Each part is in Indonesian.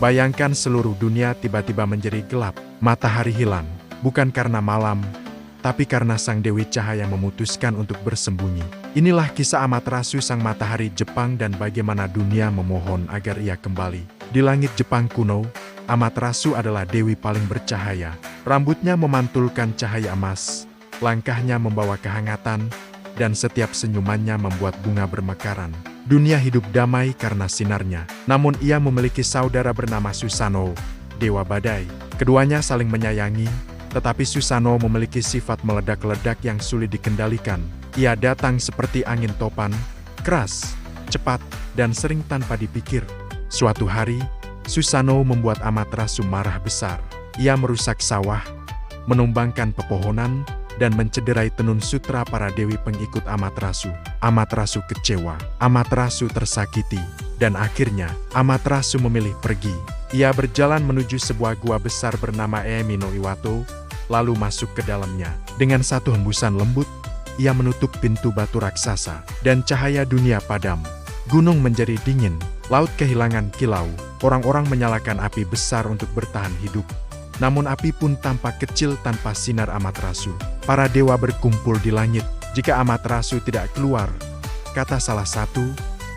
Bayangkan seluruh dunia tiba-tiba menjadi gelap, matahari hilang, bukan karena malam, tapi karena sang Dewi Cahaya memutuskan untuk bersembunyi. Inilah kisah Amaterasu sang matahari Jepang dan bagaimana dunia memohon agar ia kembali. Di langit Jepang kuno, Amaterasu adalah dewi paling bercahaya. Rambutnya memantulkan cahaya emas, langkahnya membawa kehangatan, dan setiap senyumannya membuat bunga bermekaran. Dunia hidup damai karena sinarnya. Namun ia memiliki saudara bernama Susanoo, dewa badai. Keduanya saling menyayangi, tetapi Susanoo memiliki sifat meledak-ledak yang sulit dikendalikan. Ia datang seperti angin topan, keras, cepat, dan sering tanpa dipikir. Suatu hari, Susanoo membuat Amaterasu marah besar. Ia merusak sawah, menumbangkan pepohonan, dan mencederai tenun sutra para dewi pengikut Amaterasu. Amaterasu kecewa, Amaterasu tersakiti, dan akhirnya Amaterasu memilih pergi. Ia berjalan menuju sebuah gua besar bernama Emi no Iwato, lalu masuk ke dalamnya. Dengan satu hembusan lembut, ia menutup pintu batu raksasa, dan cahaya dunia padam. Gunung menjadi dingin, laut kehilangan kilau, orang-orang menyalakan api besar untuk bertahan hidup. Namun api pun tampak kecil tanpa sinar Amaterasu. Para dewa berkumpul di langit. Jika Amaterasu tidak keluar, kata salah satu,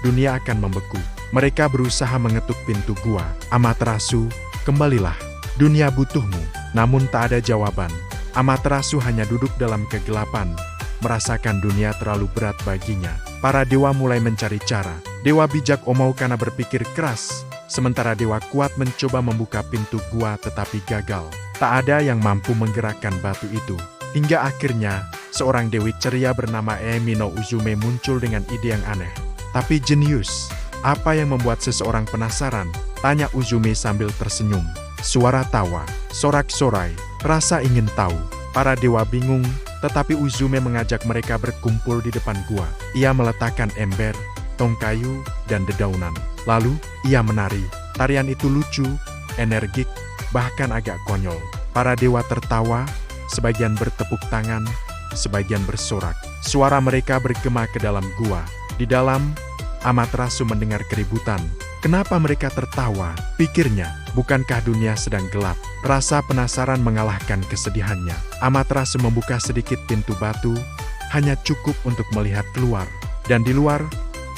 dunia akan membeku. Mereka berusaha mengetuk pintu gua. Amaterasu, kembalilah. Dunia butuhmu. Namun tak ada jawaban. Amaterasu hanya duduk dalam kegelapan, merasakan dunia terlalu berat baginya. Para dewa mulai mencari cara. Dewa bijak Omaukana berpikir keras, sementara dewa kuat mencoba membuka pintu gua tetapi gagal. Tak ada yang mampu menggerakkan batu itu. Hingga akhirnya, seorang dewi ceria bernama Emi no Uzume muncul dengan ide yang aneh, tapi jenius. Apa yang membuat seseorang penasaran? Tanya Uzume sambil tersenyum. Suara tawa, sorak-sorai, rasa ingin tahu. Para dewa bingung, tetapi Uzume mengajak mereka berkumpul di depan gua. Ia meletakkan ember, tong kayu, dan dedaunan. Lalu, ia menari. Tarian itu lucu, energik, bahkan agak konyol. Para dewa tertawa, sebagian bertepuk tangan, sebagian bersorak. Suara mereka bergema ke dalam gua. Di dalam, Amaterasu mendengar keributan. Kenapa mereka tertawa? Pikirnya, bukankah dunia sedang gelap? Rasa penasaran mengalahkan kesedihannya. Amaterasu membuka sedikit pintu batu, hanya cukup untuk melihat keluar. Dan di luar,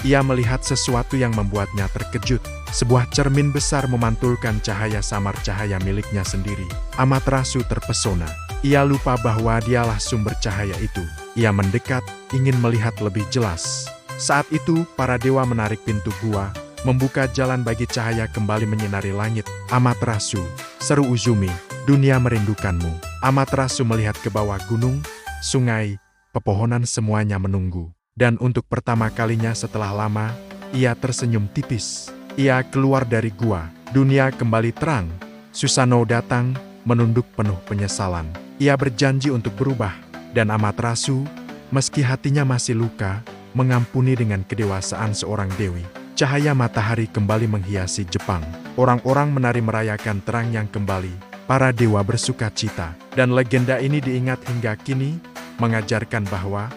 ia melihat sesuatu yang membuatnya terkejut. Sebuah cermin besar memantulkan cahaya samar cahaya miliknya sendiri. Amaterasu terpesona. Ia lupa bahwa dialah sumber cahaya itu. Ia mendekat, ingin melihat lebih jelas. Saat itu, para dewa menarik pintu gua, membuka jalan bagi cahaya kembali menyinari langit. Amaterasu, seru Uzume, dunia merindukanmu. Amaterasu melihat ke bawah gunung, sungai, pepohonan semuanya menunggu. Dan untuk pertama kalinya setelah lama, ia tersenyum tipis. Ia keluar dari gua. Dunia kembali terang. Susanoo datang, menunduk penuh penyesalan. Ia berjanji untuk berubah. Dan Amaterasu, meski hatinya masih luka, mengampuni dengan kedewasaan seorang dewi. Cahaya matahari kembali menghiasi Jepang. Orang-orang menari merayakan terang yang kembali. Para dewa bersuka cita. Dan legenda ini diingat hingga kini, mengajarkan bahwa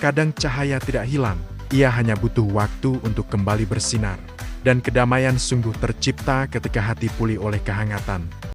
kadang cahaya tidak hilang, ia hanya butuh waktu untuk kembali bersinar. Dan kedamaian sungguh tercipta ketika hati pulih oleh kehangatan.